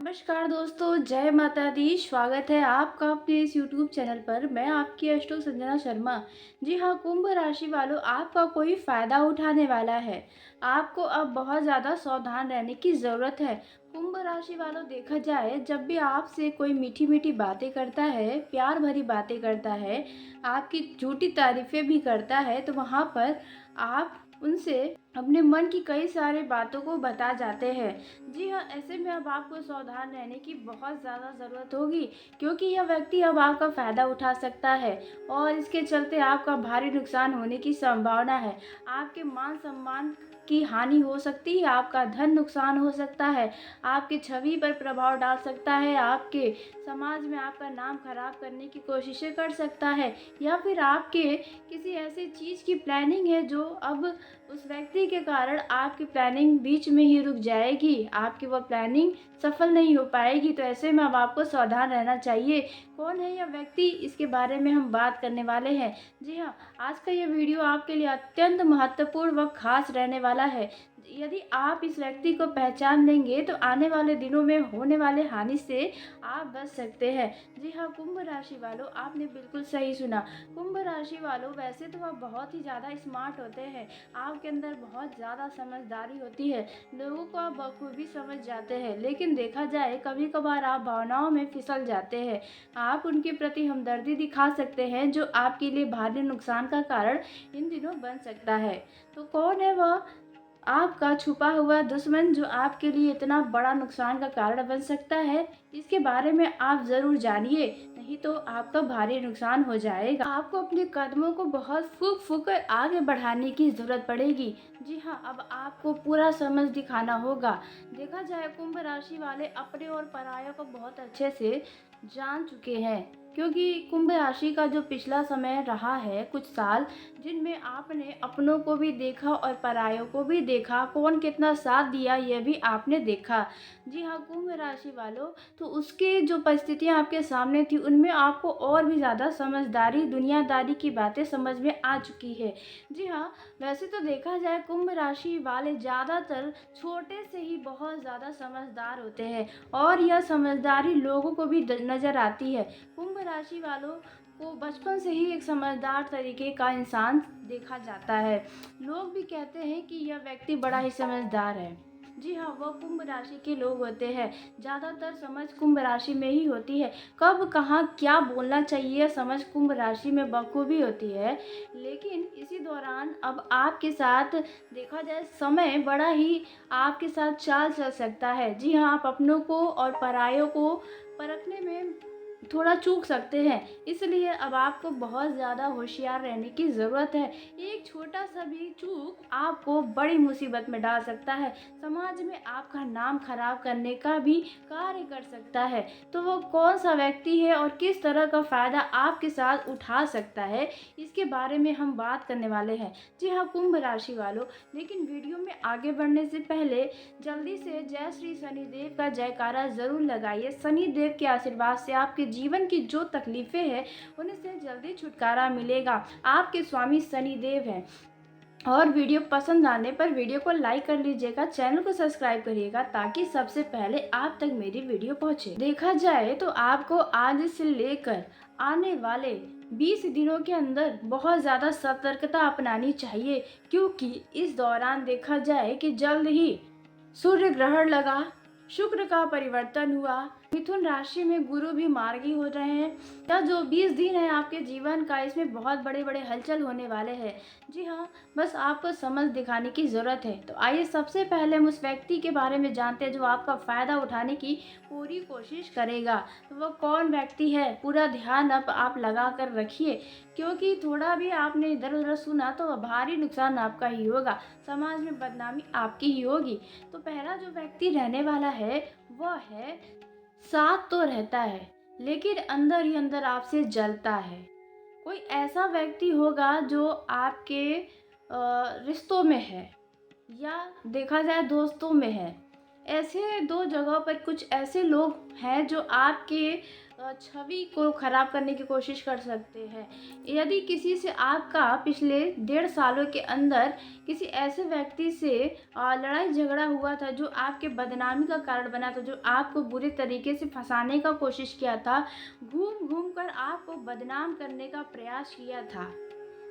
नमस्कार दोस्तों, जय माता दी। स्वागत है आपका अपने इस यूट्यूब चैनल पर। मैं आपकी अष्टो संजना शर्मा। जी हाँ, कुंभ राशि वालों, आपका कोई फ़ायदा उठाने वाला है। आपको अब बहुत ज़्यादा सावधान रहने की ज़रूरत है। कुंभ राशि वालों, देखा जाए जब भी आपसे कोई मीठी मीठी बातें करता है, प्यार भरी बातें करता है, आपकी झूठी तारीफ़ें भी करता है, तो वहाँ पर आप उनसे अपने मन की कई सारी बातों को बता जाते हैं। जी हाँ, ऐसे में अब आपको सावधान रहने की बहुत ज़्यादा ज़रूरत होगी, क्योंकि यह व्यक्ति अब आपका फ़ायदा उठा सकता है और इसके चलते आपका भारी नुकसान होने की संभावना है। आपके मान सम्मान की हानि हो सकती है, आपका धन नुकसान हो सकता है, आपकी छवि पर प्रभाव डाल सकता है, आपके समाज में आपका नाम खराब करने की कोशिशें कर सकता है, या फिर आपके किसी ऐसी चीज़ की प्लानिंग है जो अब उस व्यक्ति के कारण आपकी प्लानिंग बीच में ही रुक जाएगी, आपकी वो प्लानिंग सफल नहीं हो पाएगी। तो ऐसे में अब आपको सावधान रहना चाहिए। कौन है यह व्यक्ति, इसके बारे में हम बात करने वाले हैं। जी हाँ, आज का ये वीडियो आपके लिए अत्यंत महत्वपूर्ण व खास रहने वाला है। यदि आप इस व्यक्ति को पहचान लेंगे तो आने वाले दिनों में होने वाले हानि से आप बच सकते हैं। जी हाँ, कुंभ राशि वालों, आपने बिल्कुल सही सुना। कुंभ राशि वालों, वैसे तो आप बहुत ही ज़्यादा स्मार्ट होते हैं, आपके अंदर बहुत ज़्यादा समझदारी होती है, लोगों को आप बखूबी समझ जाते हैं, लेकिन देखा जाए कभी कभार आप भावनाओं में फिसल जाते हैं। आप उनके प्रति हमदर्दी दिखा सकते हैं, जो आपके लिए भारी नुकसान का कारण इन दिनों बन सकता है। तो कौन है वह आपका छुपा हुआ दुश्मन जो आपके लिए इतना बड़ा नुकसान का कारण बन सकता है? इसके बारे में आप ज़रूर जानिए, नहीं तो आपका भारी नुकसान हो जाएगा। आपको अपने कदमों को बहुत फूँक फूँक कर आगे बढ़ाने की ज़रूरत पड़ेगी। जी हाँ, अब आपको पूरा समझ दिखाना होगा। देखा जाए कुंभ राशि वाले अपने और परायों को बहुत अच्छे से जान चुके हैं, क्योंकि कुंभ राशि का जो पिछला समय रहा है, कुछ साल, जिनमें आपने अपनों को भी देखा और परायों को भी देखा, कौन कितना साथ दिया यह भी आपने देखा। जी हाँ, कुंभ राशि वालों, तो उसकी जो परिस्थितियाँ आपके सामने थी, उनमें आपको और भी ज़्यादा समझदारी, दुनियादारी की बातें समझ में आ चुकी है। जी हाँ, वैसे तो देखा जाए कुंभ राशि वाले ज़्यादातर छोटे से ही बहुत ज़्यादा समझदार होते हैं, और यह समझदारी लोगों को भी नज़र आती है। कुंभ राशि वालों को बचपन से ही एक समझदार तरीके का इंसान देखा जाता है। लोग भी कहते हैं कि यह व्यक्ति बड़ा ही समझदार है। जी हाँ, वह कुंभ राशि के लोग होते हैं। ज़्यादातर समझ कुंभ राशि में ही होती है। कब कहाँ क्या बोलना चाहिए, समझ कुंभ राशि में बखूबी होती है। लेकिन इसी दौरान अब आपके साथ देखा जाए समय बड़ा ही आपके साथ चाल चल सकता है। जी हाँ, आप अपनों को और परायों को परखने में थोड़ा चूक सकते हैं, इसलिए अब आपको बहुत ज़्यादा होशियार रहने की ज़रूरत है। एक छोटा सा भी चूक आपको बड़ी मुसीबत में डाल सकता है, समाज में आपका नाम खराब करने का भी कार्य कर सकता है। तो वो कौन सा व्यक्ति है और किस तरह का फ़ायदा आपके साथ उठा सकता है, इसके बारे में हम बात करने वाले हैं। जी हाँ, कुंभ राशि वालों, लेकिन वीडियो में आगे बढ़ने से पहले जल्दी से जय श्री शनिदेव का जयकारा ज़रूर लगाइए। शनिदेव के आशीर्वाद से आपके जीवन की जो तकलीफ़ें हैं, उनसे जल्दी छुटकारा मिलेगा। आपके स्वामी शनिदेव हैं। और वीडियो पसंद आने पर वीडियो को लाइक कर लीजिएगा, चैनल को सब्सक्राइब करिएगा, ताकि सबसे पहले आप तक मेरी वीडियो पहुंचे। देखा जाए तो आपको आज से लेकर आने वाले 20 दिनों के अंदर बहुत ज़्यादा सतर्कता अपनानी चाहिए, क्योंकि इस दौरान देखा जाए कि जल्द ही सूर्य ग्रहण लगा, शुक्र का परिवर्तन हुआ, मिथुन राशि में गुरु भी मार्गी हो रहे हैं। यह जो 20 दिन है आपके जीवन का, इसमें बहुत बड़े बड़े हलचल होने वाले हैं। जी हाँ, बस आपको समझ दिखाने की ज़रूरत है। तो आइए सबसे पहले हम उस व्यक्ति के बारे में जानते हैं जो आपका फ़ायदा उठाने की पूरी कोशिश करेगा। तो वो कौन व्यक्ति है, पूरा ध्यान अब आप लगा कर रखिए, क्योंकि थोड़ा भी आपने इधर उधर सुना तो भारी नुकसान आपका ही होगा, समाज में बदनामी आपकी ही होगी। तो पहला जो व्यक्ति रहने वाला है, वह है, साथ तो रहता है लेकिन अंदर ही अंदर आपसे जलता है। कोई ऐसा व्यक्ति होगा जो आपके रिश्तों में है, या देखा जाए दोस्तों में है। ऐसे 2 जगहों पर कुछ ऐसे लोग हैं जो आपके छवि को ख़राब करने की कोशिश कर सकते हैं। यदि किसी से आपका पिछले 1.5 सालों के अंदर किसी ऐसे व्यक्ति से लड़ाई झगड़ा हुआ था जो आपके बदनामी का कारण बना था, जो आपको बुरे तरीके से फँसाने का कोशिश किया था, घूम-घूम कर आपको बदनाम करने का प्रयास किया था।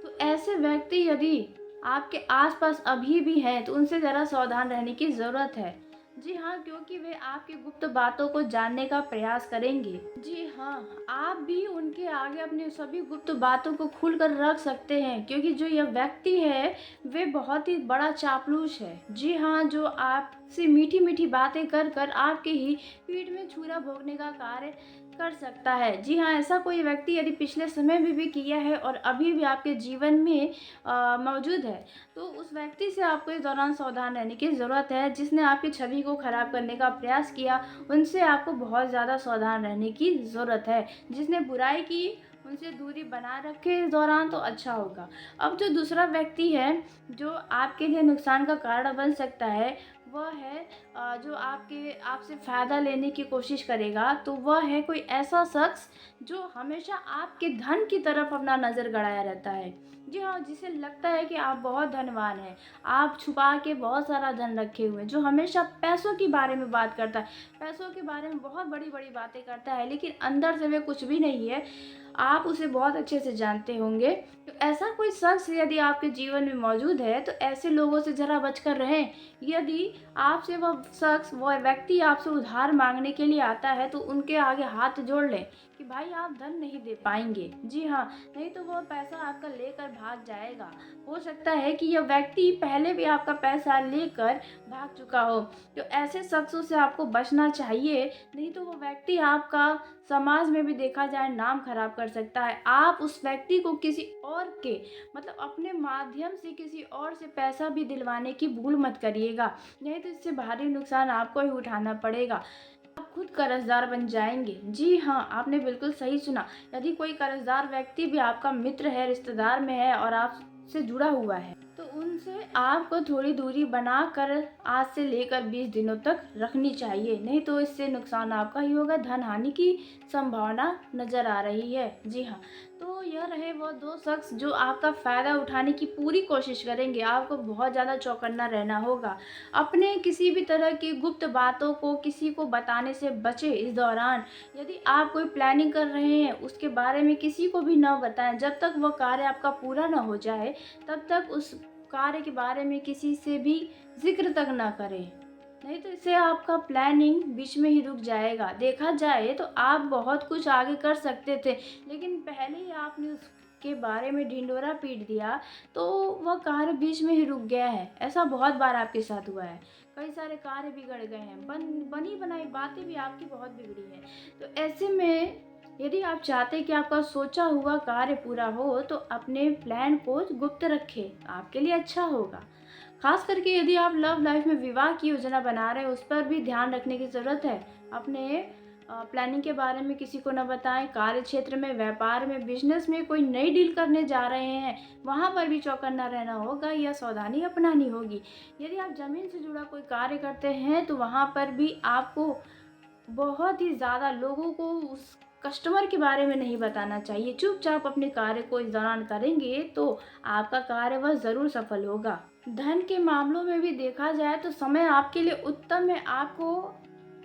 तो ऐसे व्यक्ति यदि आपके आस-पास अभी भी हैं, तो उनसे ज़रा सावधान रहने की ज़रूरत है। जी हाँ, क्योंकि वे आपकी गुप्त बातों को जानने का प्रयास करेंगे। जी हाँ, आप भी उनके आगे अपनी सभी गुप्त बातों को खुल कर रख सकते हैं, क्योंकि जो यह व्यक्ति है, वे बहुत ही बड़ा चापलूस है। जी हाँ, जो आपसे मीठी-मीठी बातें कर कर आपके ही पीठ में छुरा भोंकने का कार्य कर सकता है। जी हाँ, ऐसा कोई व्यक्ति यदि पिछले समय में भी किया है और अभी भी आपके जीवन में मौजूद है, तो उस व्यक्ति से आपको इस दौरान सावधान रहने की ज़रूरत है। जिसने आपकी छवि को खराब करने का प्रयास किया, उनसे आपको बहुत ज़्यादा सावधान रहने की ज़रूरत है। जिसने बुराई की, उनसे दूरी बना रखे इस दौरान, तो अच्छा होगा। अब जो दूसरा व्यक्ति है, जो आपके लिए नुकसान का कारण बन सकता है, वह है जो आपसे फ़ायदा लेने की कोशिश करेगा, तो वह है कोई ऐसा शख़्स जो हमेशा आपके धन की तरफ अपना नज़र गड़ाया रहता है। जी हाँ, जिसे लगता है कि आप बहुत धनवान हैं, आप छुपा के बहुत सारा धन रखे हुए हैं, जो हमेशा पैसों के बारे में बात करता है, पैसों के बारे में बहुत बड़ी-बड़ी बातें करता है, लेकिन अंदर से वे कुछ भी नहीं है। आप उसे बहुत अच्छे से जानते होंगे। तो ऐसा कोई शख़्स यदि आपके जीवन में मौजूद है, तो ऐसे लोगों से ज़रा बचकर रहें। यदि आपसे वह शख़्स, वह व्यक्ति आपसे उधार माँगने के लिए आता है, तो उनके आगे हाथ जोड़ लें कि भाई आप धन नहीं दे पाएँगे। जी हाँ, नहीं तो वह पैसा आपका लेकर भाग जाएगा। हो सकता है कि यह व्यक्ति पहले भी आपका पैसा लेकर भाग चुका हो। तो ऐसे शख़्सों से आपको बचना चाहिए, नहीं तो वो व्यक्ति आपका समाज में भी देखा जाए नाम खराब कर सकता है। आप उस व्यक्ति को किसी और के मतलब अपने माध्यम से किसी और से पैसा भी दिलवाने की भूल मत करिएगा, नहीं तो इससे भारी नुकसान आपको ही उठाना पड़ेगा। आप खुद कर्ज़दार बन जाएँगे। जी हाँ, आपने बिल्कुल सही सुना। यदि कोई कर्ज़दार व्यक्ति भी आपका मित्र है, रिश्तेदार में है और आपसे जुड़ा हुआ है, तो उनसे आपको थोड़ी दूरी बनाकर आज से लेकर 20 दिनों तक रखनी चाहिए। नहीं तो इससे नुकसान आपका ही होगा, धन हानि की संभावना नज़र आ रही है। जी हाँ, तो यह रहे वो 2 शख़्स जो आपका फ़ायदा उठाने की पूरी कोशिश करेंगे। आपको बहुत ज़्यादा चौकन्ना रहना होगा। अपने किसी भी तरह की गुप्त बातों को किसी को बताने से बचें इस दौरान। यदि आप कोई प्लानिंग कर रहे हैं, उसके बारे में किसी को भी ना बताएँ। जब तक वह कार्य आपका पूरा ना हो जाए, तब तक उस कार्य के बारे में किसी से भी ज़िक्र तक ना करें। नहीं तो इससे आपका प्लानिंग बीच में ही रुक जाएगा। देखा जाए तो आप बहुत कुछ आगे कर सकते थे, लेकिन पहले ही आपने उसके बारे में ढिंढोरा पीट दिया, तो वह कार्य बीच में ही रुक गया है। ऐसा बहुत बार आपके साथ हुआ है। कई सारे कार्य बिगड़ गए हैं। बनी बनाई बातें भी आपकी बहुत बिगड़ी हैं। तो ऐसे में यदि आप चाहते हैं कि आपका सोचा हुआ कार्य पूरा हो, तो अपने प्लान को गुप्त रखें, आपके लिए अच्छा होगा। खास करके यदि आप लव लाइफ में विवाह की योजना बना रहे हैं, उस पर भी ध्यान रखने की ज़रूरत है। अपने प्लानिंग के बारे में किसी को ना बताएं। कार्य क्षेत्र में, व्यापार में, बिजनेस में कोई नई डील करने जा रहे हैं, वहाँ पर भी चौकन्ना रहना होगा या सावधानी अपनानी होगी। यदि आप ज़मीन से जुड़ा कोई कार्य करते हैं, तो वहाँ पर भी आपको बहुत ही ज़्यादा लोगों को उस कस्टमर के बारे में नहीं बताना चाहिए। चुपचाप अपने कार्य को इस दौरान करेंगे, तो आपका कार्य वह ज़रूर सफल होगा। धन के मामलों में भी देखा जाए तो समय आपके लिए उत्तम है। आपको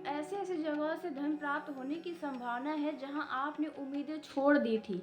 ऐसे-ऐसे जगह से धन प्राप्त होने की संभावना है जहां आपने उम्मीदें छोड़ दी थी।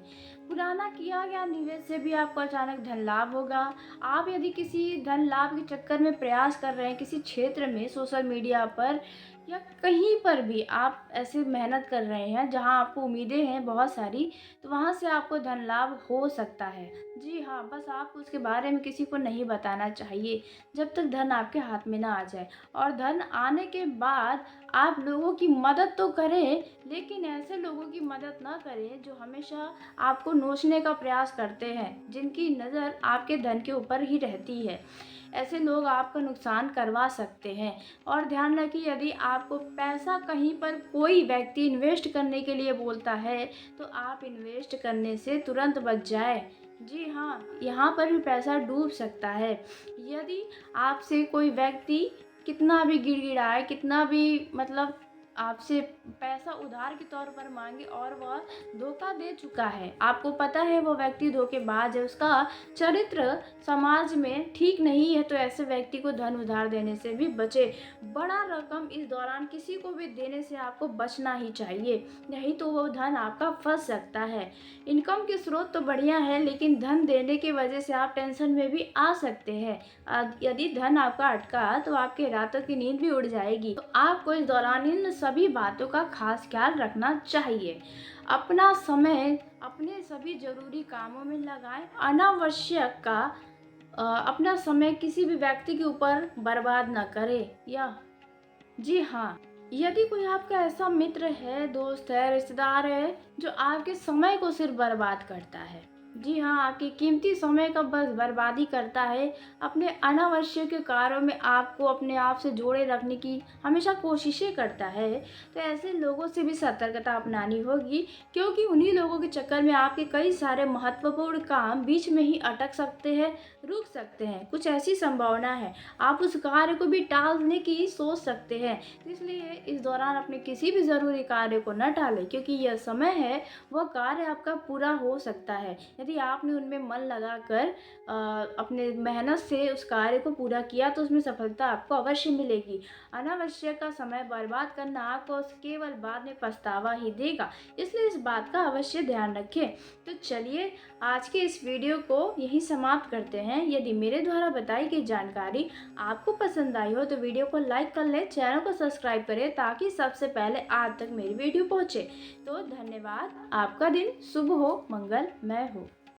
पुराना किया गया निवेश से भी आपको अचानक धन लाभ होगा। आप यदि किसी धन लाभ के चक्कर में प्रयास कर रहे हैं, किसी क्षेत्र में, सोशल मीडिया पर या कहीं पर भी आप ऐसे मेहनत कर रहे हैं जहां आपको उम्मीदें हैं बहुत सारी, तो वहां से आपको धन लाभ हो सकता है। जी हाँ, बस आपको उसके बारे में किसी को नहीं बताना चाहिए, जब तक धन आपके हाथ में ना आ जाए। और धन आने के बाद आप लोगों की मदद तो करें, लेकिन ऐसे लोगों की मदद ना करें जो हमेशा आपको नोचने का प्रयास करते हैं, जिनकी नज़र आपके धन के ऊपर ही रहती है। ऐसे लोग आपका नुकसान करवा सकते हैं। और ध्यान रखिए, यदि आपको पैसा कहीं पर कोई व्यक्ति इन्वेस्ट करने के लिए बोलता है, तो आप इन्वेस्ट करने से तुरंत बच जाएँ। जी हाँ, यहाँ पर भी पैसा डूब सकता है। यदि आपसे कोई व्यक्ति कितना भी गिड़गिड़ाए, कितना भी मतलब आपसे पैसा उधार के तौर पर माँगे और वह धोखा दे चुका है। आपको पता है वो व्यक्ति धोखेबाज है, उसका चरित्र समाज में ठीक नहीं है, तो ऐसे व्यक्ति को धन उधार देने से भी बचें। बड़ा रकम इस दौरान किसी को भी देने से आपको बचना ही चाहिए, नहीं तो वो धन आपका फँस सकता है। इनकम के स्रोत तो बढ़िया है, लेकिन धन देने की वजह से आप टेंशन में भी आ सकते हैं। यदि धन आपका अटका तो आपके रातों की नींद भी उड़ जाएगी। तो आपको इस दौरान इन सभी बातों का खास ख्याल रखना चाहिए। अपना समय अपने सभी ज़रूरी कामों में लगाएँ। अनावश्यक का अपना समय किसी भी व्यक्ति के ऊपर बर्बाद ना करें। या जी हाँ, यदि कोई आपका ऐसा मित्र है, दोस्त है, रिश्तेदार है, जो आपके समय को सिर्फ़ बर्बाद करता है, जी हाँ, आपके कीमती समय का बस बर्बादी करता है, अपने अनावश्यक कार्यों में आपको अपने आप से जोड़े रखने की हमेशा कोशिशें करता है, तो ऐसे लोगों से भी सतर्कता अपनानी होगी, क्योंकि उन्हीं लोगों के चक्कर में आपके कई सारे महत्वपूर्ण काम बीच में ही अटक सकते हैं, रुक सकते हैं। कुछ ऐसी संभावना है, आप उस कार्य को भी टालने की सोच सकते हैं। इसलिए इस दौरान अपने किसी भी ज़रूरी कार्य को न टालें, क्योंकि यह समय है, वह कार्य आपका पूरा हो सकता है। यदि आपने उनमें मन लगाकर अपने मेहनत से उस कार्य को पूरा किया, तो उसमें सफलता आपको अवश्य मिलेगी। अनावश्यक का समय बर्बाद करना आपको केवल बाद में पछतावा ही देगा, इसलिए इस बात का अवश्य ध्यान रखें। तो चलिए, आज के इस वीडियो को यहीं समाप्त करते हैं। यदि मेरे द्वारा बताई गई जानकारी आपको पसंद आई हो तो वीडियो को लाइक कर लें, चैनल को सब्सक्राइब करें, ताकि सबसे पहले आप तक मेरी वीडियो पहुंचे। तो धन्यवाद। आपका दिन शुभ हो, मंगलमय हो।